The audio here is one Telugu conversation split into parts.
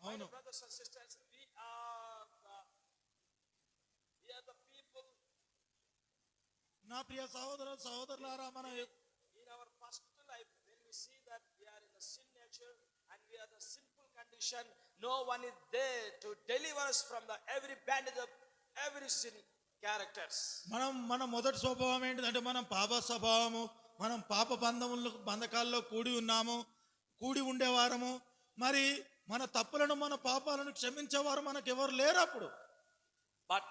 అవును. My brothers and sisters, we are the people నా ప్రియ సహోదర సహోదరులారా, మన in our personal life, when we see that we are in the sin nature and we are the sinful condition, no one is there to deliver us from the every bandage of every sin characters. మన మొదటి స్వభావం ఏంటిదంటే మనం పాప స్వభావము, మనం పాప బంధకాల్లో కూడి ఉండేవారము. మరి మన తప్పులను మన పాపాలను క్షమించేవారు మనకు ఎవరు లేరు అప్పుడు. But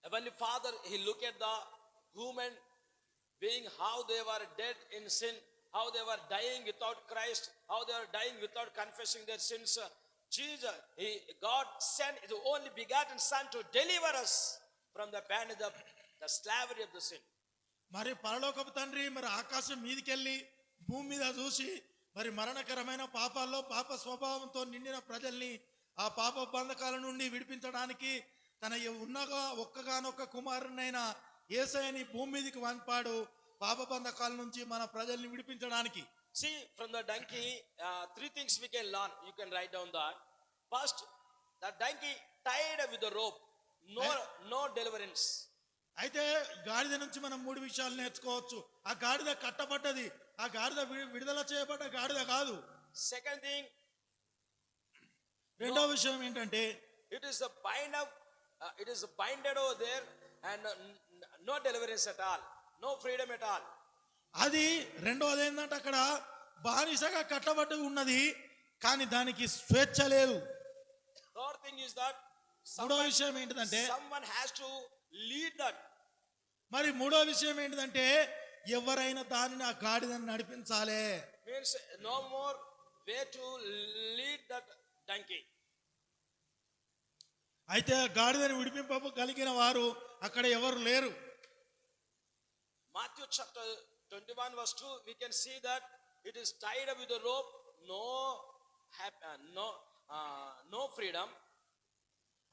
Heavenly Father, He looked at the human being, how they were dead in sin, how they were dying without Christ, how they were dying without confessing their sins. Jesus, God sent His only begotten Son to deliver us from the bondage of the slavery of the sin. మరి పరలోకపు తండ్రి మరి ఆకాశం మీదికెళ్ళి భూమి మీద చూసి మరి మరణకరమైన పాపాల్లో పాప స్వభావంతో నిండిన ప్రజల్ని ఆ పాప బంధకాల నుండి విడిపించడానికి తన ఒక్కగానొక్క కుమారునైన యేసయ్యని భూమి మీదకి పంపాడు, పాప బంధకాల నుంచి మన ప్రజల్ని విడిపించడానికి. See, from the donkey, three things we can learn. You can write down that. First, the donkey tied with the rope, no deliverance. అయితే గాడిద నుంచి మనం మూడు విషయాలు నేర్చుకోవచ్చు. ఆ గాడిద కట్టబడ్డది, ఆ గాడిద విడుదల చేయబడ్డ గాడిద కాదు. Second thing, రెండో విషయం ఏంటంటే it is binded over there and no deliverance at all, no freedom at all. అది రెండోది ఏంటంటే అక్కడ బానిసగా కట్టబడి ఉన్నది, కానీ దానికి స్వేచ్ఛ లేదు. Third thing is that మూడో విషయం ఏంటిదంటే someone has to lead that. మరి మూడో విషయం ఏంటిదంటే ఎవరైనా దానిని ఆ గాడిదని నడిపించాలి. Means no more way to lead that donkey. అయితే గాడిదని విడిపింపగలిగిన వారు అక్కడ ఎవరు లేరు. Matthew chapter 21 verse 2, we can see that it is tied up with a rope, no freedom.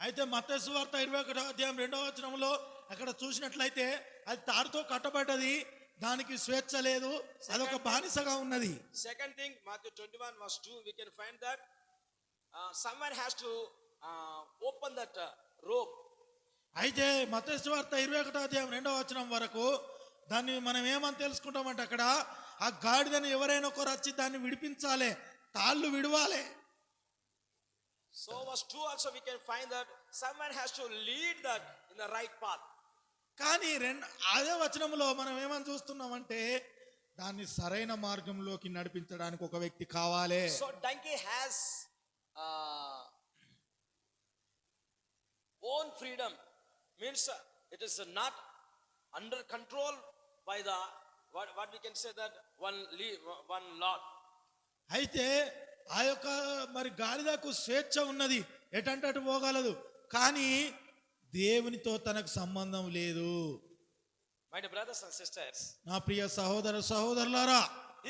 అయితే మత్తయి సువార్త 21వ అధ్యాయం 2వ వచనంలో అక్కడ చూసినట్లయితే అది తాడుతో కట్టబడ్డది, దానికి స్వేచ్ఛ లేదు, అదొక బానిసగా ఉన్నది. Second thing, Matthew 21 verse 2, we can find that someone has to open that rope. అయితే మత్తయి సువార్త 21వ అధ్యాయం 2వ వచనం వరకు దాన్ని మనం ఏమని తెలుసుకుంటామంటే అక్కడ ఆ గాడిదని ఎవరైనా ఒకరు వచ్చి దాన్ని విడిపించాలి, తాళ్ళు విడవాలి. So verse 2 also we can find that someone has to lead that in the right path. కానీ అదే వచనంలో మనం ఏమని చూస్తున్నామంటే దాన్ని సరైన మార్గంలోకి నడిపించడానికి ఒక వ్యక్తి కావాలి. So donkey has own freedom, means it is not under control by the what we can say that one lord. అయితే ఆ యొక్క మరి గాడిదకు స్వేచ్ఛ ఉన్నది, ఎటంటే అటు పోగలదు, కానీ దేవునితో తనకు సంబంధం లేదు. My dear brothers and sisters, నా ప్రియ సహోదర సహోదరులారా,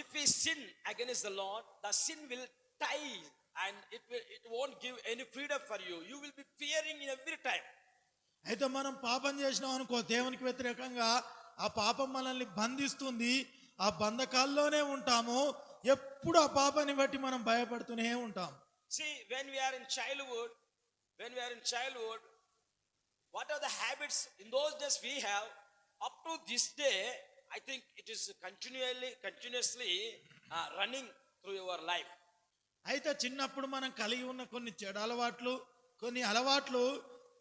if we sin against the Lord, the sin will tie and it won't give any freedom for you. You will be fearing in every time. అయితే మనం పాపం చేసినాం అనుకో, దేవునికి వ్యతిరేకంగా ఆ పాపం మనల్ని బంధిస్తుంది, ఆ బంధకాల్లోనే ఉంటాము, ఎప్పుడు ఆ పాపాన్ని బట్టి మనం భయపడుతూనే ఉంటాం. See, when we are in childhood, what are the habits in those days we have? Up to this day, I think it is continuously running through your life. అయితే చిన్నప్పుడు మనం కలిగి ఉన్న కొన్ని చెడు అలవాట్లు, కొన్ని అలవాట్లు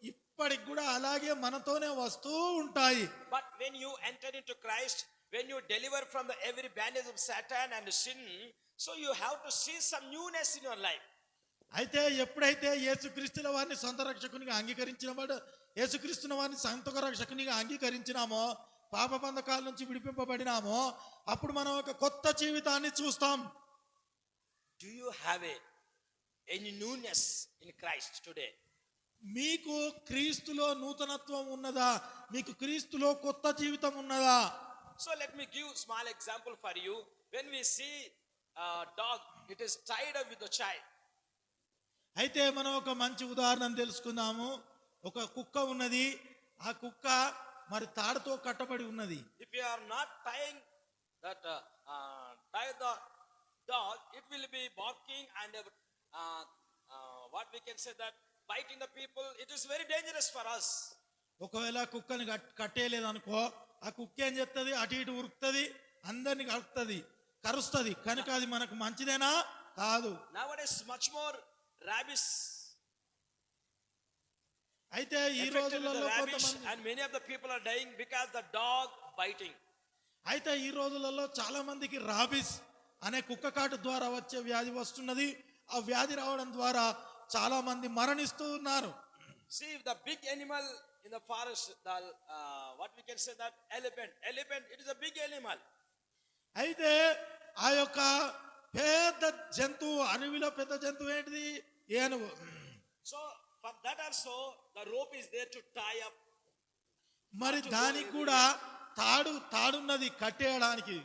ఇప్పటికి కూడా అలాగే మనతోనే వస్తూ ఉంటాయి. But when you enter into Christ, when you deliver from every bandage of Satan and sin, so you have to see some newness in your life. అయితే ఎప్పుడైతే యేసుక్రీస్తుల వారిని సొంత రక్షకునిగా యేసుక్రీస్తుల వారిని సొంత రక్షకునిగా అంగీకరించినామో, పాప బంధకాల నుంచి విడిపింపబడినామో, అప్పుడు మనం ఒక కొత్త జీవితాన్ని చూస్తాం. Do you have any newness in Christ today? మీకు క్రీస్తులో నూతనత్వం ఉన్నదా? మీకు క్రీస్తులో కొత్త జీవితం ఉన్నదా? So let me give small example for you. When we see a dog, it is tied up with a child. అయితే మనం ఒక మంచి ఉదాహరణ తెలుసుకుందాము. ఒక కుక్క ఉన్నది, ఆ కుక్క మరి తాడుతో కట్టబడి ఉన్నది. If you are not tying tie the dog, it will be barking and what we can say that biting the people, it is very dangerous for us. ఒకవేళ కుక్కని కట్టేయలేదు అనుకో, ఆ కుక్క ఏం చేస్తుంది, అటు ఇటు ఉరుకుతుంది, అందరిని కరుస్తుంది. కనుక అది మనకు మంచిదేనా? కాదు. Nowadays much more rabies అయితే ఈ affected with the రోజులలో rabies, కొంతమంది, and many of the people are dying because the dog biting. అయితే ఈ రోజులలో చాలా మందికి రాబిస్ అనే కుక్క కాటు ద్వారా వచ్చే వ్యాధి వస్తున్నది. ఆ వ్యాధి రావడం ద్వారా చాలా మంది మరణిస్తూ ఉన్నారు. See, the big animal in the forest, the what we can say that elephant, it is a big animal. అయితే ఆ యొక్క పెద్ద జంతువు, అడవిలో పెద్ద జంతువు ఏంటిది? ఏనుగు. So for that also the rope is there to tie up. మరి దానికి కూడా తాడున్నది కట్టేయడానికి.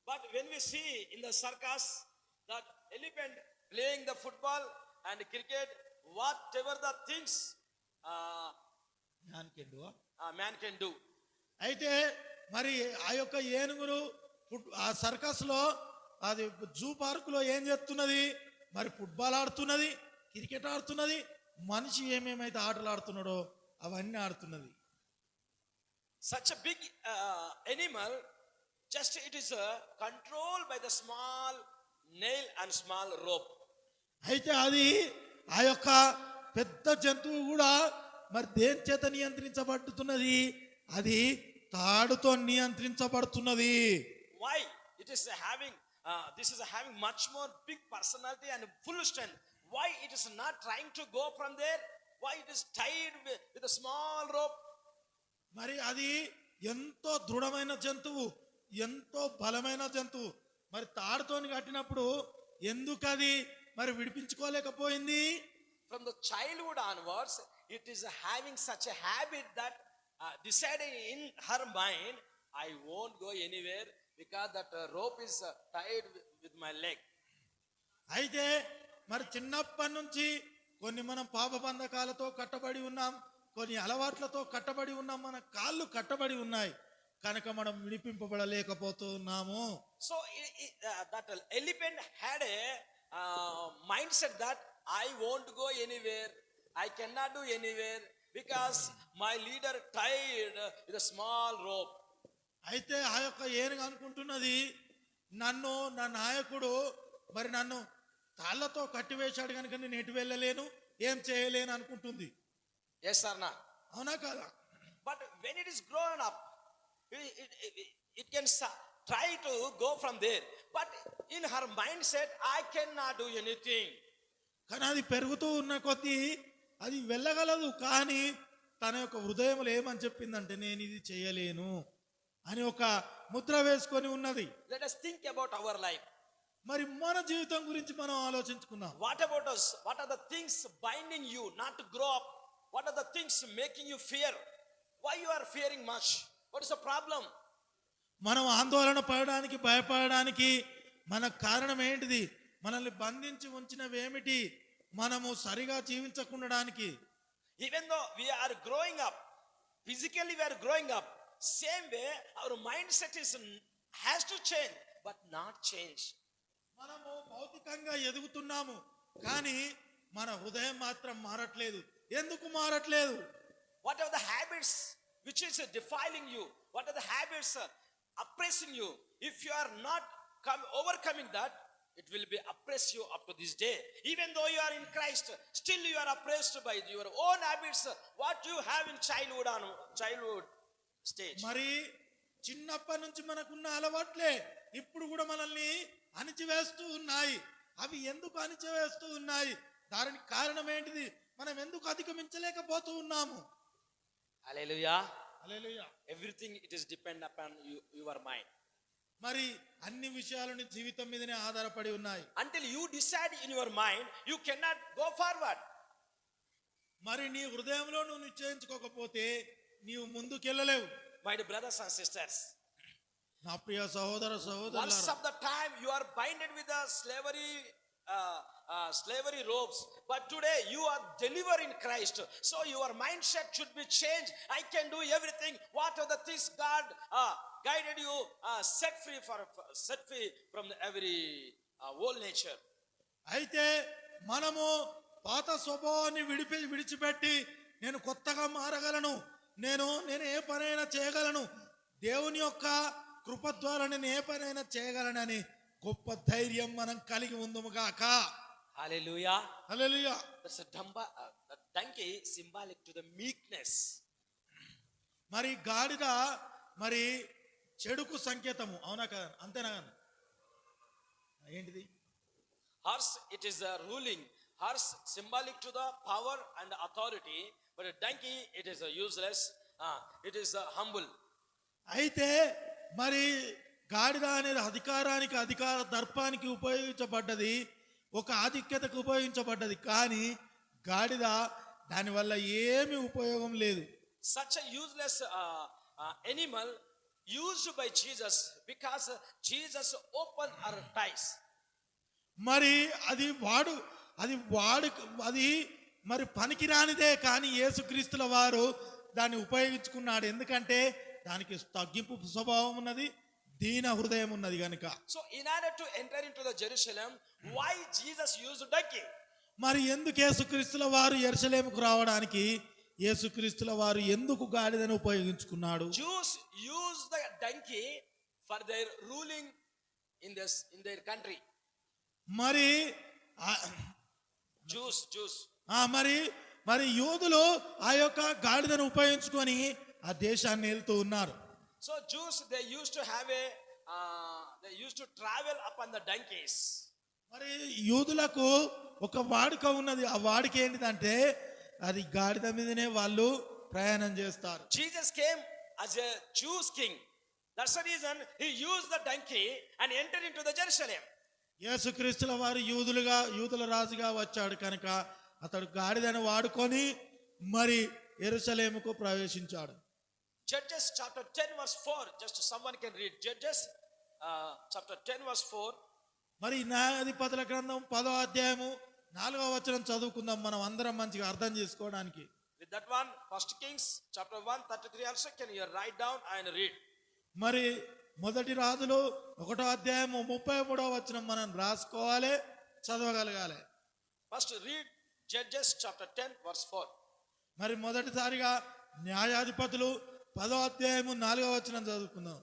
But when we see in the circus that elephant playing the football and cricket, whatever the things man can do. అయితే మరి ఆ యొక్క ఏనుగులు ఆ సర్కస్ లో, అది జూ పార్క్ లో ఏం చేస్తున్నది? మరి ఫుట్బాల్ ఆడుతున్నది, క్రికెట్ ఆడుతున్నది, మనిషి ఏమేమైతే ఆటలు ఆడుతున్నాడో అవన్నీ ఆడుతున్నది. Such a big animal, just it is controlled by the small nail and small rope. అయితే అది ఆ యొక్క పెద్ద జంతువు కూడా మరి దేని చేత నియంత్రించబడుతున్నది? అది తాడుతో నియంత్రించబడుతున్నది. Why? It is having this is having much more big personality and full strength. Why it is not trying to go from there? Why it is tied with a small rope? మరి అది ఎంతో దృఢమైన జంతువు, ఎంతో బలమైన జంతువు. మరి తాడుతోని కట్టినప్పుడు ఎందుకు అది మరి విడిపించుకోలేకపోయింది? From the childhood onwards, it is having such a habit that deciding in her mind, I won't go anywhere because that rope is tied with my leg. అయితే మరి చిన్నప్పటి నుంచి కొన్ని మనం పాప బంధకాలతో కట్టబడి ఉన్నాం, కొన్ని అలవాట్లతో కట్టబడి ఉన్నాం, మన కాళ్ళు కట్టబడి ఉన్నాయి, కనుక మనం విడిపింపబడలేకపోతున్నాము. So that elephant had a mindset that I won't go anywhere, I cannot do anywhere because my leader tied with a small rope. అయితే ఆ యొక్క ఏనుగు అనుకుంటున్నది, నా నాయకుడు మరి నన్ను తాళ్లతో కట్టివేశాడు కనుక నేను ఎటు వెళ్ళలేను, ఏం చేయలేను అనుకుంటుంది. Yes or not? అవునా కాదా? But when it is grown up, it can try to go from there, but in her mindset, I cannot do anything. కానీ అది పెరుగుతూ ఉన్న కొద్దీ అది వెళ్ళగలదు, కానీ తన యొక్క హృదయంలో ఏమని చెప్పిందంటే నేను ఇది చేయలేను అని ఒక ముద్ర వేసుకొని ఉన్నది. Let us think about our life. మరి మన జీవితం గురించి మనం ఆలోచించుకుందాం. What about us? What are the things binding you not to grow up? What are the things making you fear? Why you are fearing much? What is the problem? మనం ఆందోళన పడడానికి, భయపడడానికి మన కారణం ఏంటిది? మనల్ని బంధించి ఉంచినవేమిటి? మనము సరిగా జీవించకుండడానికి. Even though we are growing up, physically we are growing up, same way our mindset has to change, but not change. మనము భౌతికంగా ఎదుగుతున్నాము, కానీ మన హృదయం మాత్రం మారట్లేదు. ఎందుకు మారట్లేదు? What are the habits which is defiling you? What are the habits oppressing you? If you are not overcoming that, it will be oppress you up to this day. Even though you are in Christ, still you are oppressed by your own habits, what you have in childhood stage. మరి చిన్నప్పటి నుంచి మనకున్న అలవాట్లే ఇప్పుడు కూడా మనల్ని అణిచివేస్తూ ఉన్నాయి. అవి ఎందుకు అణిచివేస్తూ ఉన్నాయి? దానికి కారణం ఏంటిది? మనం ఎందుకు అధిగమించలేకపోతూ ఉన్నాము? Hallelujah. Hallelujah. Everything it is depend upon your mind. మరి అన్ని విషయాలను జీవితం మీదనే ఆధారపడి ఉన్నాయి. Until you decide in your mind, you cannot go forward. మరి నీ హృదయంలో నువ్వు నిశ్చయించుకోకపోతే నీవు ముందుకెళ్ళలేవు. My dear brothers and sisters, నా ప్రియ సహోదర once సహోదరులారా, of the time you are binded with the slavery ropes, but today you are delivered in Christ, so your mindset should be changed. I can do everything. What are the things God guided you, set free from every old nature? అయితే మనము పాత స్వభావాన్ని విడిచిపెట్టి నేను కొత్తగా మారగలను, నేను ఏ పనైనా చేయగలను, దేవుని యొక్క కృప ద్వారా నేను ఏ పనైనా చేయగలనని గొప్ప ధైర్యం మనం కలిగి ఉందుము గాక. Hallelujah. Hallelujah. That's a donkey symbolic to the meekness. మరి గాడిద మరి చెడుకు సంకేతము, అవునా కదా? అంతేనా? ఏంటిది? Horse, it is a ruling. Horse symbolic to the power and authority, but a donkey, it is a useless. It is a humble. అయితే మరి గాడిద అనేది అధికార దర్పానికి ఉపయోగించబడ్డది, ఒక ఆధిక్యతకు ఉపయోగించబడ్డది. కానీ గాడిద దానివల్ల ఏమీ ఉపయోగం లేదు. Such a useless animal used by Jesus because Jesus opened our eyes. మరి అది మరి పనికిరానిదే, కానీ యేసుక్రీస్తుల వారు దాన్ని ఉపయోగించుకున్నాడు. ఎందుకంటే దానికి తగ్గింపు స్వభావం ఉన్నది, దీన హృదయం ఉన్నది గనుక. So in order to enter into the Jerusalem, why Jesus used donkey? మరి ఎందుకు యేసుక్రీస్తుల వారు యెరూషలేముకు రావడానికి యేసుక్రీస్తుల వారు ఎందుకు గాడిదను ఉపయోగించుకున్నాడు? Jews used the donkey for their ruling in their country. మరి Jews. మరి యూదులు ఆ యొక్క గాడిదను ఉపయోగించుకొని ఆ దేశాన్ని వెళ్తూ ఉన్నారు. So Jews, they used to travel upon the donkeys. మరి యూదులకు ఒక వాడుక ఉన్నది. ఆ వాడుక ఏంటిదంటే అది గాడిద మీదనే వాళ్ళు ప్రయాణం చేస్తారు. Jesus came as a Jews king. That's the reason he used the donkey and entered into the Jerusalem. యేసుక్రీస్తుల వారు యూదుల రాజుగా వచ్చాడు కనుక అతడు గాడిదను వాడుకొని మరి యెరూషలేముకు ప్రవేశించాడు. Judges chapter 10 verse 4. Just someone can read Judges chapter 10 verse 4. మరి న్యాయాధిపతుల గ్రంథం 10వ అధ్యాయము 4వ వచనం చదువుకుందాం, మనం అందరం మంచిగా అర్థం చేసుకోవడానికి. With that one, First Kings chapter 1:33 also can you write down and read. మరి మొదటి రాజులు 1వ అధ్యాయము 33వ వచనం మనం రాసుకోవాలి, చదవగలగాలి. First read Judges chapter 10 verse 4. మరి మొదటిసారిగా న్యాయాధిపతులు 10వ అధ్యాయము 4వ వచనం చదువుకుందాం.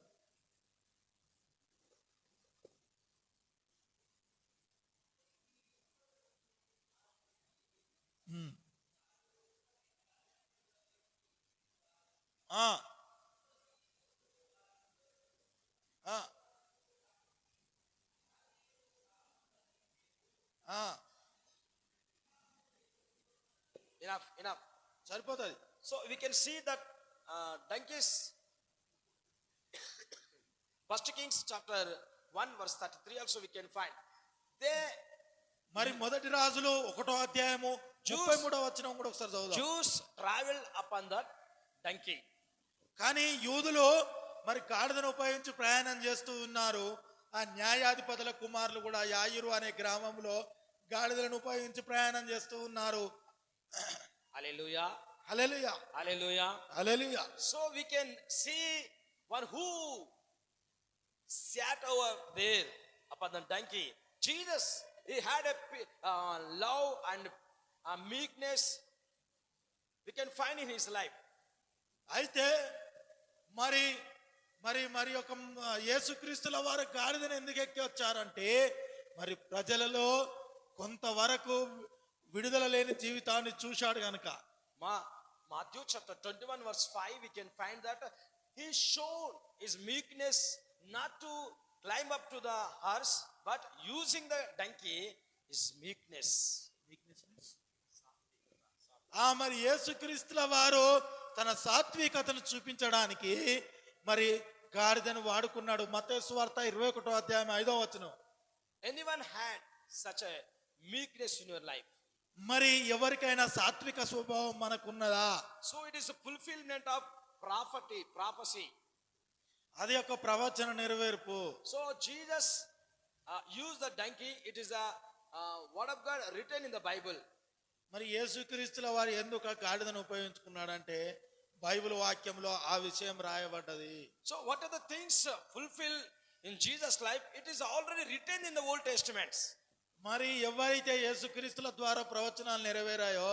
Enough. సరిపోతుంది. So we can see that donkeys. First Kings chapter 1 verse 33 also we can find. మరి మొదటి రాజులు 1వ అధ్యాయము 33వ వచనం కూడా ఒకసారి చదువుదాం. Jews travel upon that donkey. కానీ యూదులు మరి గాడిదను ఉపయోగించి ప్రయాణం చేస్తూ ఉన్నారు. ఆ న్యాయాధిపతుల కుమారులు కూడా యాయిరు అనే గ్రామంలో గాడిదలను ఉపయోగించి ప్రయాణం చేస్తూ ఉన్నారు. Hallelujah. Hallelujah. Hallelujah. Hallelujah. So we can see one who sat over there upon the donkey. Jesus, he had a love and a meekness we can find in his life. అయితే మరి ఒక యేసుక్రీస్తుల వారు గాడిదను ఎందుకు ఎక్కి వచ్చారంటే మరి ప్రజలలో కొంతవరకు విడుదల లేని జీవితాన్ని చూశాడు గనుక. Matthew chapter 21 verse 5 we can find that he showed his meekness not to climb up to the horse but using the donkey is meekness. మరి యేసుక్రీస్తుల వారు తన సాత్వికతను చూపించడానికి మరి గాడిదను వాడుకున్నాడు. మత్తయి సువార్త 21వ అధ్యాయం 5వ వచనం. Anyone had such a meekness in your life? మరి ఎవరికైనా సాత్విక స్వభావం మనకున్నదా? So it is a fulfillment of prophecy. అది ఒక ప్రవచన నెరవేర్పు. So Jesus used the donkey. It is a word of God written in the Bible. మరి యేసుక్రీస్తుల వారు ఎందుకు ఆ గాడిదను ఉపయోగించుకున్నాడంటే బైబిల్ వాక్యంలో ఆ విషయం రాయబడ్డది. So what are the things fulfilled in Jesus' life? It is already written in the Old Testaments. మరి ఎవరైతే యేసుక్రీస్తుల ద్వారా ప్రవచనాలు నెరవేరాయో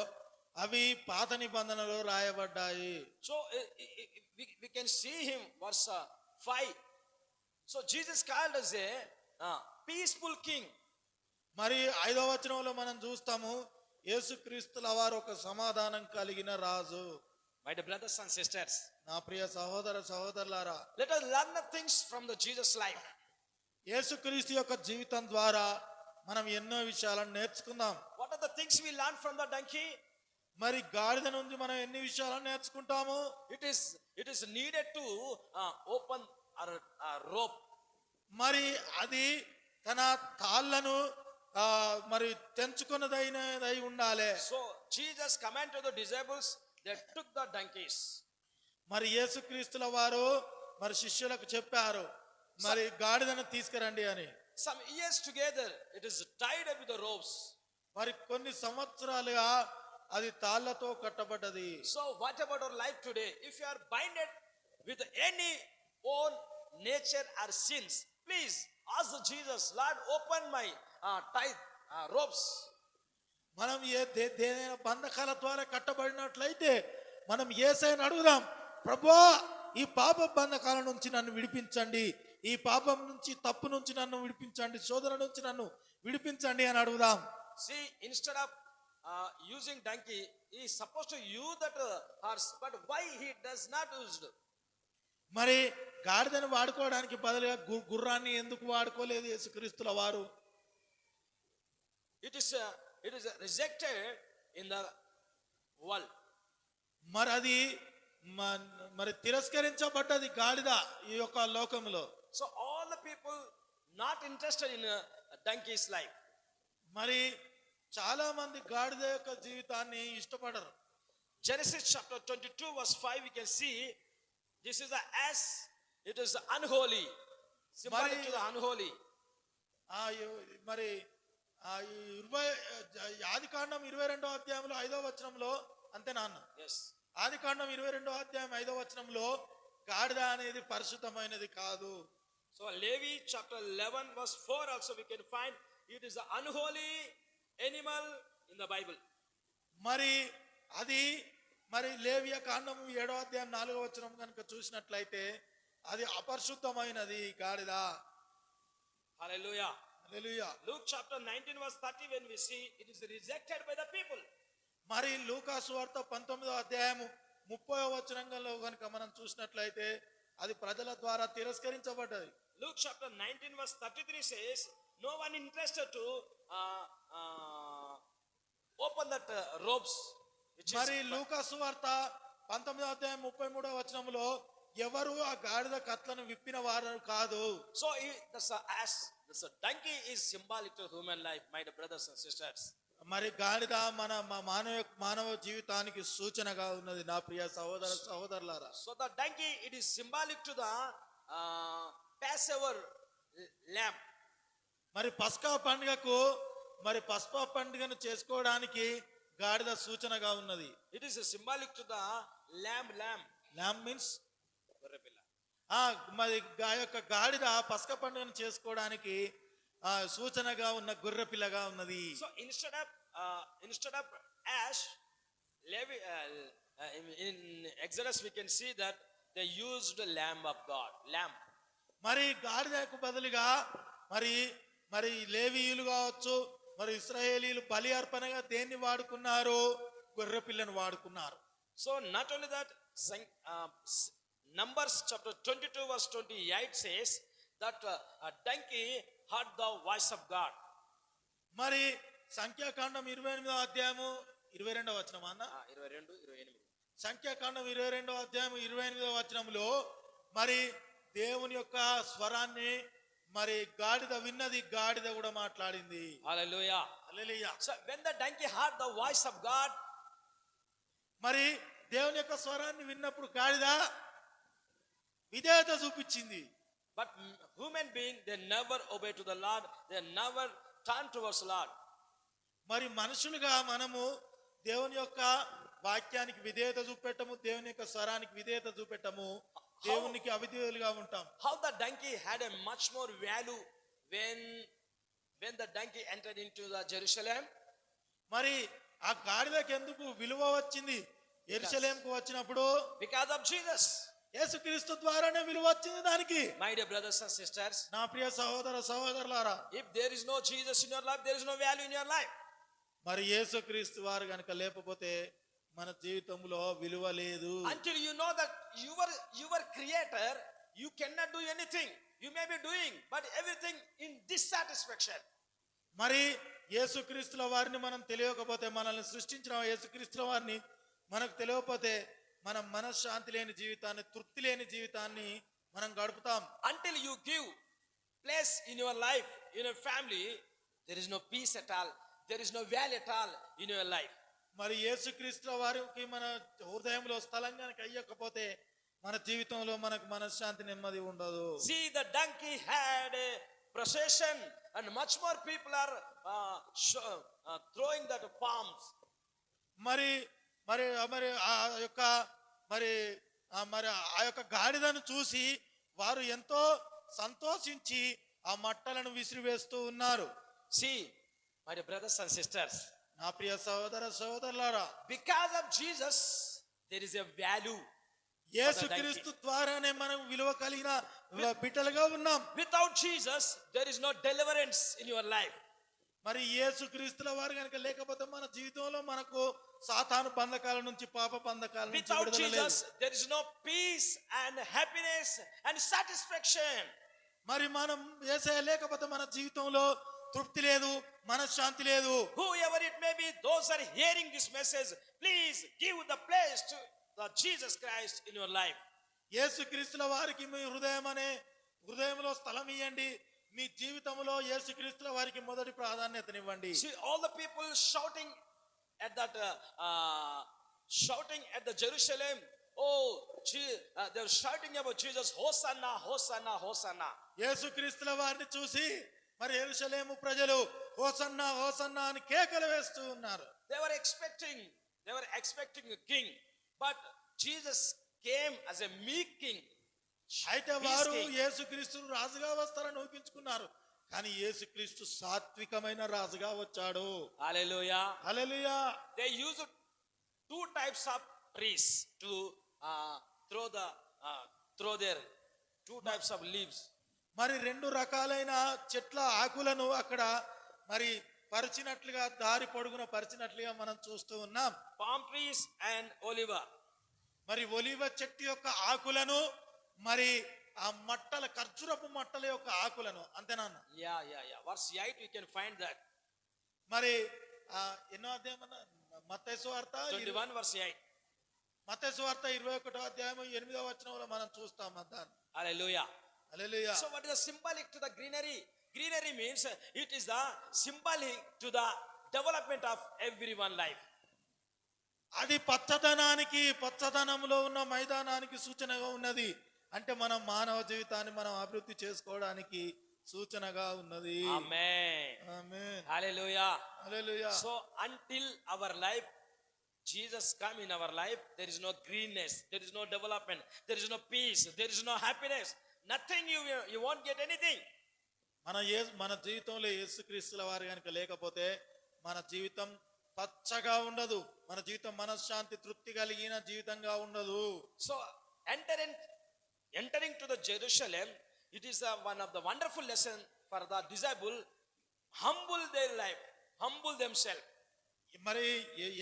అవి పాత నిబంధనలో రాయబడ్డాయి. So we can see him, verse 5. So Jesus called as a peaceful king. మరి 5వ వచనంలో మనం చూస్తాము యేసుక్రీస్తుల వారు ఒక సమాధానం కలిగిన రాజు. My dear brothers and sisters, నా ప్రియ సహోదర సహోదరులారా, let us learn the things from the Jesus life. యేసుక్రీస్తు యొక్క జీవితం ద్వారా మనం ఎన్నో విషయాలను నేర్చుకుందాం. What are the things we learn from the donkey? మరి గాడిద నుంచి మనం ఎన్ని విషయాలను నేర్చుకుంటాము? It is needed to open a rope. మరి అది తన తాళ్ళను మరి తెంచుకున్నదైనదై ఉండాలి. So Jesus commanded to the disciples, they took the donkeys. మరి యేసుక్రీస్తుల వారు మరి శిష్యులకు చెప్పారు, మరి గాడిదను తీసుకురండి అని. Some years together, it is tied up with the ropes. మరి కొన్ని సంవత్సరాలుగా అది తాళ్ళతో కట్టబడ్డది. So what about our life today? If you are binded with any own nature or sins, please ask Jesus, Lord, open my tied ropes. మనం దేనైనా బంధకాల ద్వారా కట్టబడినట్లయితే మనం యేసయ్యను అడుగుదాం, ప్రభువా ఈ పాప బంధకాల నుంచి నన్ను విడిపించండి, ఈ పాపం నుంచి తప్పు నుంచి నన్ను విడిపించండి, శోధన నుంచి నన్ను విడిపించండి అని అడుగుదాం. See, instead of using donkey, he is supposed to use that horse, but why he does not use it? మరి గాడిదను వాడుకోవడానికి బదులుగా గుర్రాన్ని ఎందుకు వాడుకోలేదు యేసుక్రీస్తుల వారు? It is rejected in the world. మరి అది మరి తిరస్కరించబడ్డది గాడిద ఈ యొక్క లోకంలో. So all the people not interested in donkey's life. మరి చాలా మంది గాడిద యొక్క జీవితాన్ని ఇష్టపడరు. Genesis chapter 22 verse 5, we can see this is the ass. It is unholy, symbolic to the unholy. మరి ఆదికాండం 22వ అధ్యాయంలో 5వ వచనంలో అంతే నాన్న. Yes. ఆదికాండం 22వ అధ్యాయం 5వ వచనంలో గాడిద అనేది పరిశుద్ధమైనది కాదు. So Levi chapter 11 verse 4 also we can find it is an unholy animal in the Bible. మరి అది మరి లేవియ కాండము 7వ అధ్యాయం 4వ వచనం కనుక చూసినట్లయితే అది అపరిశుద్ధమైనది గాడిద. Hallelujah. Hallelujah. Luke chapter 19 verse 30, when we see it is rejected by the people. మరి లూకా సువార్త 19వ అధ్యాయము 30వ వచనంలో కనుక మనం చూసినట్లయితే అది ప్రజల ద్వారా తిరస్కరించబడ్డది. Luke chapter 19 verse 33 says, no one interested to open that ropes. మరి లూకా సువార్త 19వ అధ్యాయం 33వ వచనంలో ఎవరు ఆ గాడిద కట్లను విప్పిన వారు కాదు. So this donkey is symbolic to human life, my dear brothers and sisters. మరి గాడిద మన మానవ జీవితానికి సూచనగా ఉన్నది నా ప్రియ సహోదర సహోదరులారా. So the donkey, it is symbolic to the Passover lamb. మరి పస్కా పండుగను చేసుకోవడానికి గాడిద సూచనగా ఉన్నది. It is symbolic to the lamb. Lamb means మరి యొక్క గాడిద పస్కా పండుగను చేసుకోవడానికి సూచనగా ఉన్న గొర్రె పిల్లగా ఉన్నది. So instead of ash, Levi, in Exodus we can see that they used the lamb of God, lamb. మరి గాడిదకు బదులుగా మరి లేవీయులు కావచ్చు, మరి ఇశ్రాయేలీయులు బలి అర్పణగా దేన్ని వాడుకున్నారు? గొర్రె పిల్లను వాడుకున్నారు. So not only that, Numbers chapter 22 verse 28 says that a donkey heard the voice of God. మరి సంఖ్యాకాండం 28వ అధ్యాయము 22వ వచనం అన్న 22 28. సంఖ్యాకాండం 22వ అధ్యాయం 28వ వచనంలో మరి దేవుని యొక్క స్వరాన్ని మరి గాడిద విన్నది, గాడిద కూడా మాట్లాడింది. Hallelujah. Hallelujah. So when the donkey heard the voice of God, మరి దేవుని యొక్క స్వరాన్ని విన్నప్పుడు గాడిద విధేయత చూపించింది. but human being, they never obey to the Lord, they never turn towards Lord. మరి మనుషులుగా మనము దేవుని యొక్క వాక్యానికి విధేయత చూపెట్టము, దేవుని యొక్క స్వరానికి విధేయత చూపెట్టము, దేవునికి అవిధేయులుగా ఉంటాం. How the donkey had a much more value when when the donkey entered into the Jerusalem? మరి ఆ గాడిదకి ఎందుకు విలువ వచ్చింది యెరూషలేముకు వచ్చినప్పుడు? Because of Jesus. యేసుక్రీస్తు ద్వారానే విలువ వచ్చింది దానికి. My dear brothers and sisters, నా ప్రియ సహోదర సహోదరులారా, if there is no Jesus in your life, there is no value in your life. మరి యేసుక్రీస్తు వారు గనుక లేకపోతే మన జీవితంలో విలువ లేదు. Until you know that your creator, you cannot do anything. You may be doing, but everything in dissatisfaction. మరి యేసుక్రీస్తుల వారిని మనం తెలియకపోతే, మనల్ని సృష్టించిన యేసుక్రీస్తుల వారిని మనకు తెలియకపోతే మనం మనశ్శాంతి లేని జీవితాన్ని, తృప్తి లేని జీవితాన్ని మనం గడుపుతాం. Until you give place in your life, in your family, there is no peace at all. There is no value at all in your life. మరి యేసుక్రీస్తుల వారికి మన హృదయంలో స్థలం కనుక అయ్యకపోతే మన జీవితంలో మనకు మనశ్శాంతి, నెమ్మది ఉండదు. See, the donkey had a procession and much more people are throwing that palms. మరి మరి మరి ఆ యొక్క మరి మరి ఆ యొక్క గాడిదను చూసి వారు ఎంతో సంతోషించి ఆ మట్టలను విసిరివేస్తూ ఉన్నారు. See, my dear brothers and sisters, నా ప్రియ సహోదర సహోదరులారా, because of Jesus, there is a value. యేసుక్రీస్తు ద్వారానే మనం విలువ కలిగిన బిడ్డలుగా ఉన్నాం. Without Jesus, there is no deliverance in your life. మరి యేసుక్రీస్తుల వారు కనుక లేకపోతే మన జీవితంలో మనకు సాతాను బంధకాల నుంచి, పాప బంధకాల నుంచి Without విడుదల లేదు. Jesus, there is no peace and happiness and satisfaction. మరి మనం యేసయ్య లేకపోతే మన జీవితంలో తృప్తి లేదు, మనశ్శాంతి లేదు. Whoever it may be, those are hearing this message, please give the place to the Jesus Christ in your life. యేసుక్రీస్తుల వారికి మీ హృదయంలో స్థలం ఇవ్వండి. మీ జీవితంలో యేసుక్రీస్తుల వారికి మొదటి ప్రాధాన్యతనివ్వండి. See, all the people shouting at that Jerusalem, they were shouting about Jesus, Hosanna, Hosanna, Hosanna. యేసుక్రీస్తుల వారిని చూసి మరి యెరూషలేము ప్రజలు హోసన్నా హోసన్నా అని కేకలు వేస్తూ ఉన్నారు. They were expecting a king, but Jesus came as a meek king. అయితే వారు యేసుక్రీస్తు రాజుగా వస్తారని ఊహించుకున్నారు, కానీ యేసుక్రీస్తు సాత్వికమైన రాజుగా వచ్చాడు. Hallelujah. Hallelujah. They used two types of trees to throw their two types of leaves. మరి రెండు రకాలైన చెట్ల ఆకులను అక్కడ మరి పరిచినట్లుగా, దారి పొడుగున పరిచినట్లుగా మనం చూస్తూ ఉన్నాం. Palm trees and oliva. మరి ఒలివ చెట్టు యొక్క ఆకులను, మరి ఆ మట్టల, ఖర్జూరపు మట్టల యొక్క ఆకులను, అంతేనా? Yeah. Verse 8 we can find that. మరి ఎన్నో అధ్యాయం మత్తయి సువార్త 21 verse 8. మత్తయి సువార్త 21వ అధ్యాయం 8వ వచనంలో మనం చూస్తాం దాన్ని. Hallelujah. Hallelujah. So what is the symbolic to the greenery? Greenery means it is the symbolic to the development of everyone life. అది పచ్చదనానికి, పచ్చదనంలో ఉన్న మైదానానికి సూచనగా ఉన్నది. అంటే మనం మానవ జీవితాన్ని మనం అభివృద్ధి చేసుకోవడానికి సూచనగా ఉన్నది. Amen. Amen. Hallelujah. Hallelujah. So until our life, Jesus come in our life, there is no greenness, there is no development, there is no peace, there is no happiness. Nothing, you won't get anything. మన జీవితంలో యేసుక్రీస్తుల వారు కనుక లేకపోతే మన జీవితం పచ్చగా ఉండదు. మన జీవితం మనశ్శాంతి, తృప్తి కలిగిన జీవితంగా ఉండదు. So entering to the Jerusalem, it is one of the wonderful lesson for the disciple. Humble their life, humble themselves. మరి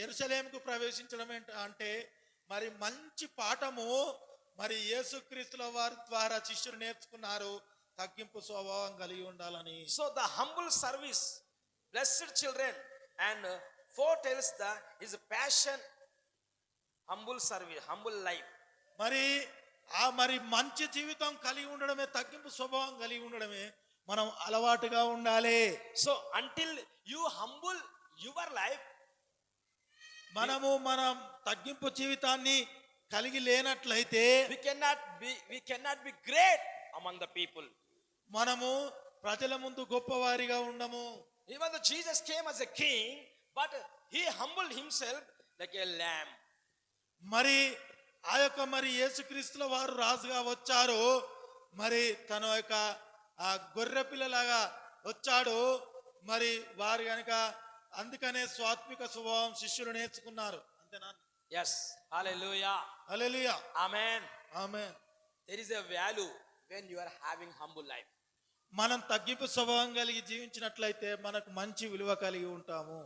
యెరూషలేముకు ప్రవేశించడం అంటే మరి మంచి పాఠము. మరి యేసుక్రీస్తుల వారి ద్వారా శిష్యులు నేర్చుకున్నారు, తగ్గింపు స్వభావం కలిగి ఉండాలని. So the humble service, blessed children, and foretells his passion, humble service, humble life. మరి మంచి జీవితం కలిగి ఉండడమే, తగ్గింపు స్వభావం కలిగి ఉండడమే మనం అలవాటుగా ఉండాలి. So until you humble your life, మనం తగ్గింపు జీవితాన్ని కలిగి లేనట్లయితే we cannot be great among the people. మనము ప్రజల ముందు గొప్పవారిగా ఉండము. Even though Jesus came as a king, but he humbled himself like a lamb. మరి మరి యేసుక్రీస్తుల వారు రాజుగా వచ్చారు. మరి తన యొక్క గొర్రె పిల్లలాగా వచ్చాడు. మరి వారు గనుక అందుకనే స్వాత్విక స్వభావం శిష్యులు నేర్చుకున్నారు. అంతేనా? Yes. Hallelujah. Hallelujah. Amen. Amen. There is a value when you are having humble life. మనం తగ్గింపు స్వభావం కలిగి జీవించినట్లయితే మనకు మంచి విలువ కలిగి ఉంటాము.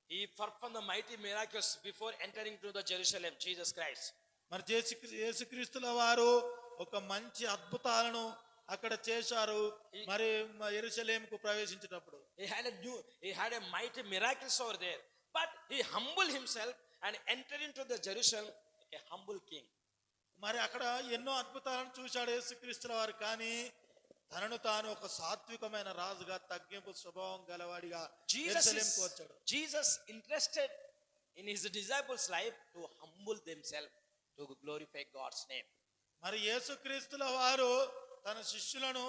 He performed the mighty miracles before entering to the Jerusalem, Jesus Christ. మరి యేసుక్రీస్తుల వారు ఒక మంచి అద్భుతాలను అక్కడ చేశారు. మరి యెరూషలేముకు ప్రవేశించేటప్పుడు He had a mighty miracles over there, but he humbled himself and entered into the Jerusalem like a humble king. మరి అక్కడ ఎన్నో అద్భుతాలను చూశాడు యేసుక్రీస్తుల వారు. కానీ తనను తాను ఒక సాత్వికమైన రాజుగా తగ్గింపు స్వభావం గలవాడిగా యెరూషలేముకు వచ్చాడు. Jesus interested in his disciples' life to humble themselves to glorify God's name. మరి యేసుక్రీస్తుల వారు తన శిష్యులను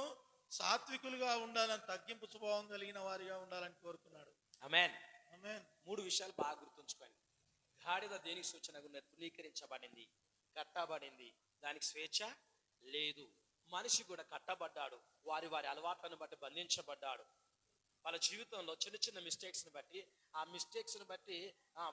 సాత్వికులుగా ఉండాలని, తగ్గింపు స్వభావం కలిగిన వారిగా ఉండాలని కోరుకున్నాడు. Amen. ఆమేన్. మూడు విషయాలు బాగా గుర్తుంచుకోండి. గాడిద దేనికి సూచనగా ఉన్నది? తృణీకరించబడింది, కట్టబడింది, దానికి స్వేచ్ఛ లేదు. మనిషి కూడా కట్టబడ్డాడు, వారి వారి అలవాట్లను బట్టి బంధించబడ్డాడు. వాళ్ళ జీవితంలో చిన్న చిన్న మిస్టేక్స్ని బట్టి, ఆ మిస్టేక్స్ని బట్టి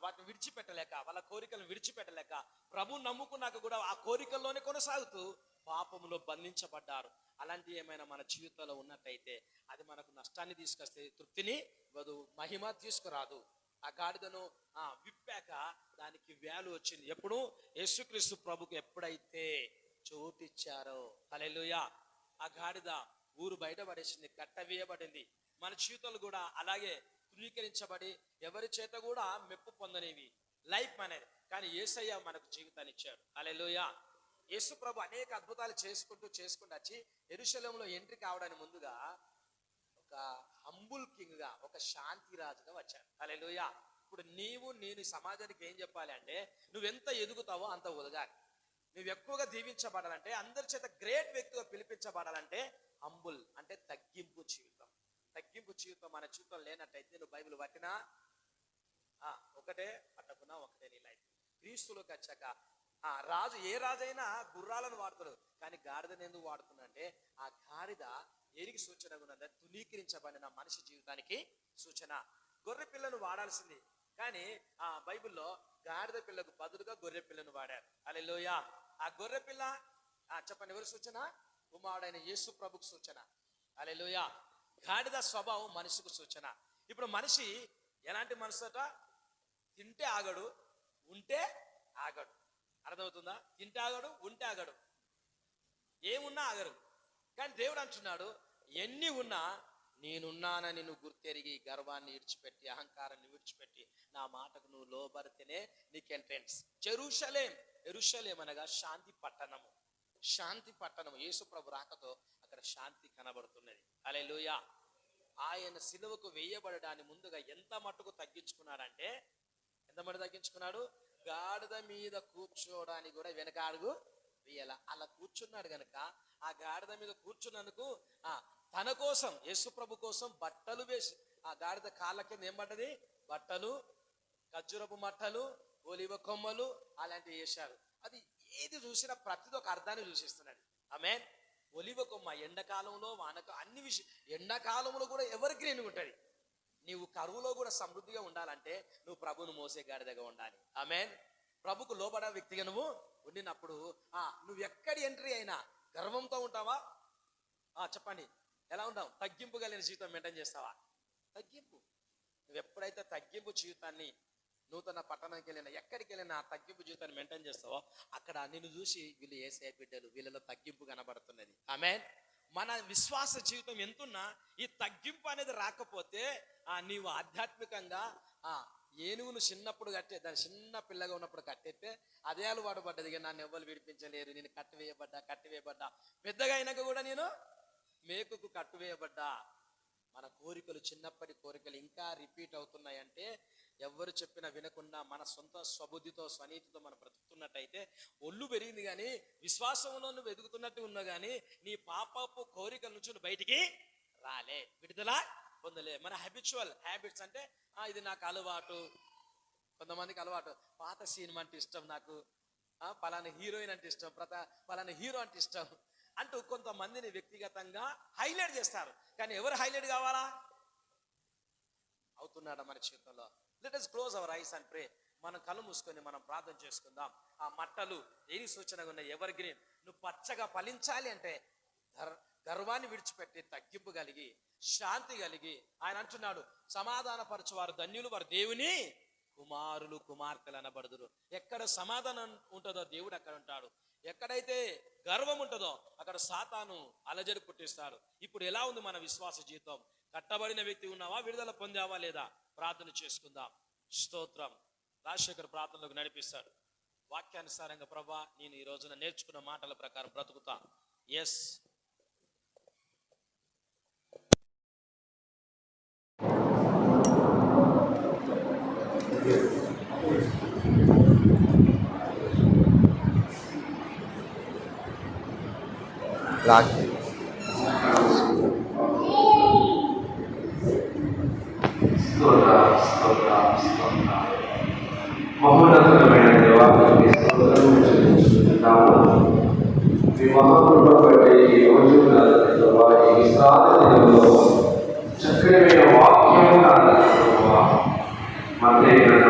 వాటిని విడిచిపెట్టలేక, వాళ్ళ కోరికలను విడిచిపెట్టలేక, ప్రభు నమ్ముకున్నాక కూడా ఆ కోరికల్లోనే కొనసాగుతూ పాపములో బంధించబడ్డారు. అలాంటి ఏమైనా మన జీవితంలో ఉన్నట్టయితే అది మనకు నష్టాన్ని తీసుకొస్తే, తృప్తిని ఇవ్వదు, మహిమ తీసుకురాదు. ఆ గాడిదను విప్పాక దానికి వాల్యూ వచ్చింది. ఎప్పుడు? యేసుక్రీస్తు ప్రభుకు ఎప్పుడైతే చోటిచ్చారో. హల్లెలూయా. ఆ గాడిద ఊరు బయట పడేసింది, కట్టవేయబడింది. మన జీవితాలు కూడా అలాగే తృణీకరించబడి ఎవరి చేత కూడా మెప్పు పొందనేవి లైఫ్ అనేది. కానీ యేసయ్య మనకు జీవితాన్ని ఇచ్చాడు. హల్లెలూయా. యేసు ప్రభు అనేక అద్భుతాలు చేసుకుంటూ వచ్చి యెరూషలేములో ఎంట్రీ కావడానికి ముందుగా ఒక హంబుల్ కింగ్ గా, ఒక శాంతి రాజుగా వచ్చాడు. హల్లెలూయా. ఇప్పుడు నీవు నేను సమాజానికి ఏం చెప్పాలి అంటే, నువ్వెంత ఎదుగుతావో అంత ఒదగాలి. నువ్వు ఎక్కువగా దీవించబడాలంటే, అందరి చేత గ్రేట్ వ్యక్తిగా పిలిపించబడాలంటే, హంబుల్ అంటే తగ్గింపు జీవితం. తగ్గింపు జీవితం మన జీవితం లేనట్టయితే నువ్వు బైబిల్ పట్టినా ఒకటే, పట్టకున్నా ఒకటే నీ లైఫ్. క్రీస్తులోకి వచ్చాక రాజు, ఏ రాజైనా గుర్రాలను వాడుతాడు, కానీ గాడిదని ఎందుకు వాడుతున్నా అంటే, ఆ గాడిద ఏరికి సూచన ఉన్నది? తునీకరించబడిన మనిషి జీవితానికి సూచన. గొర్రె పిల్లను వాడాల్సింది, కానీ ఆ బైబిల్లో గాడిద పిల్లకు బదులుగా గొర్రె పిల్లను వాడారు. హల్లెలూయా. ఆ గొర్రె పిల్ల చెప్పండి, ఎవరి సూచన? కుమారుడైన యేసు ప్రభుకు సూచన. హల్లెలూయా. గాడిద స్వభావం మనిషికి సూచన. ఇప్పుడు మనిషి ఎలాంటి మనసు అట? తింటే ఆగడు, ఉంటే ఆగడు. అర్థమవుతుందా? తింటే ఆగడు, ఉంటే ఆగడు, ఏమున్నా ఆగరు. కానీ దేవుడు అంటున్నాడు, ఎన్ని ఉన్నా నేనున్నానని నువ్వు గుర్తెరిగి, గర్వాన్ని విడిచిపెట్టి, అహంకారాన్ని విడిచిపెట్టి, నా మాటకు నువ్వు లోబడితేనే నీకు ఎంట్రెన్స్. యెరూషలేం అనగా శాంతి పట్టణము. శాంతి పట్టణము. యేసు ప్రభు రాకతో అక్కడ శాంతి కనబడుతున్నది. హల్లెలూయా. ఆయన సిలువకు వేయబడడానికి ముందుగా ఎంత మట్టుకు తగ్గించుకున్నాడంటే, ఎంత మటుకు తగ్గించుకున్నాడు? గాడిద మీద కూర్చోడానికి కూడా వెనక అడుగు వేయాల. అలా కూర్చున్నాడు గనక, ఆ గాడిద మీద కూర్చున్నందుకు తన కోసం, యేసు ప్రభు కోసం బట్టలు వేసి, ఆ గాడిద కాళ్ళ కింద ఏం పడ్డది? బట్టలు, ఖర్జూరపు మట్టలు, ఒలివ కొమ్మలు అలాంటివి వేశారు. అది ఏది చూసినా ప్రతిదీ ఒక అర్థాన్ని చూసిస్తున్నాడు. ఆమేన్. ఒలివ కొమ్మ ఎండాకాలంలో, అన్ని విషయం, ఎండాకాలంలో కూడా ఎవరి గ్రీన్గా ఉంటుంది. నీవు కరువులో కూడా సమృద్ధిగా ఉండాలంటే నువ్వు ప్రభువును మోసే గాడిదగా ఉండాలి. ఆమేన్. ప్రభుకు లోబడే వ్యక్తిగా నువ్వు ఉండినప్పుడు నువ్వు ఎక్కడి ఎంట్రీ అయినా గర్వంతో ఉంటావా? చెప్పండి, ఎలా ఉంటావు? తగ్గింపు కలిగిన జీవితం మెయింటైన్ చేస్తావా? తగ్గింపు. నువ్వు ఎప్పుడైతే తగ్గింపు జీవితాన్ని, నూతన పట్టణానికి వెళ్ళినా, ఎక్కడికి వెళ్ళినా తగ్గింపు జీవితాన్ని మెయింటైన్ చేస్తావో, అక్కడ నిన్ను చూసి వీళ్ళు యేసయ్య బిడ్డలు, వీళ్ళలో తగ్గింపు కనబడుతున్నది. ఆమేన్. మన విశ్వాస జీవితం ఎంతున్నా ఈ తగ్గింపు అనేది రాకపోతే నీవు ఆధ్యాత్మికంగా ఏనుగును చిన్నప్పుడు దాని చిన్న పిల్లగా ఉన్నప్పుడు కట్టేస్తే అదే అలవాటు పడ్డది. ఇక నన్ను ఎవ్వరు విడిపించలేరు, నేను కట్టివేయబడ్డా. పెద్దగా అయినాక కూడా నేను మేకుకు కట్టువేయబడ్డా. మన కోరికలు, చిన్నప్పటి కోరికలు ఇంకా రిపీట్ అవుతున్నాయంటే, ఎవరు చెప్పినా వినకుండా మన సొంత స్వబుద్ధితో, స్వనీతితో మనం బ్రతుకుతున్నట్టయితే ఒళ్ళు పెరిగింది, కానీ విశ్వాసంలో నువ్వు ఎదుగుతున్నట్టు ఉన్నా కానీ నీ పాపపు కోరికల నుంచి నువ్వు బయటికి రాలే, విడుదల పొందలే. మన హ్యాబిట్స్ అంటే ఇది నాకు అలవాటు. కొంతమందికి అలవాటు, పాత సినిమా అంటే ఇష్టం నాకు, పలానా హీరోయిన్ అంటే ఇష్టం, పలానా హీరో అంటే ఇష్టం అంటూ కొంతమందిని వ్యక్తిగతంగా హైలైట్ చేస్తారు. కానీ ఎవరు హైలైట్ కావాలా? అవుతున్నాడా మన జీవితంలో? Let us close our eyes and pray. మనం కళ్ళు మూసుకొని మనం ప్రార్థన చేసుకుందాం. ఆ మట్టలు దేని సూచనగా ఉన్నాయి? Ever green. నువ్వు పచ్చగా ఫలించాలి అంటే గర్వాన్ని విడిచిపెట్టి తగ్గింపు కలిగి శాంతి కలిగి, ఆయన అంటున్నాడు, సమాధానపరచువారు ధన్యులు, వారు దేవుని కుమారులు కుమార్తెలు అనబడుదురు. ఎక్కడ సమాధానం ఉంటుందో దేవుడు అక్కడ ఉంటాడు. ఎక్కడైతే గర్వం ఉంటుందో అక్కడ సాతాను అలజడి పుట్టిస్తాడు. ఇప్పుడు ఎలా ఉంది మన విశ్వాస జీవితం? కట్టబడిన వ్యక్తి ఉన్నావా? విడుదల పొందావా లేదా? ప్రార్థన చేసుకుందాం. స్తోత్రం. రాజశేఖర్ ప్రార్థనలోకి నడిపిస్తాడు. వాక్యానుసారంగా, ప్రభా నేను ఈ రోజున నేర్చుకున్న మాటల ప్రకారం బ్రతుకుతా. ఎస్. మహోన్నతమైన దేవాలయాన్ని స్తోత్రము చెల్లించుకుంటున్నాము. మీ మహాకృపపై ఈ రోజు ఈ విశ్రాంతిలో చక్కమైన వాక్యము మన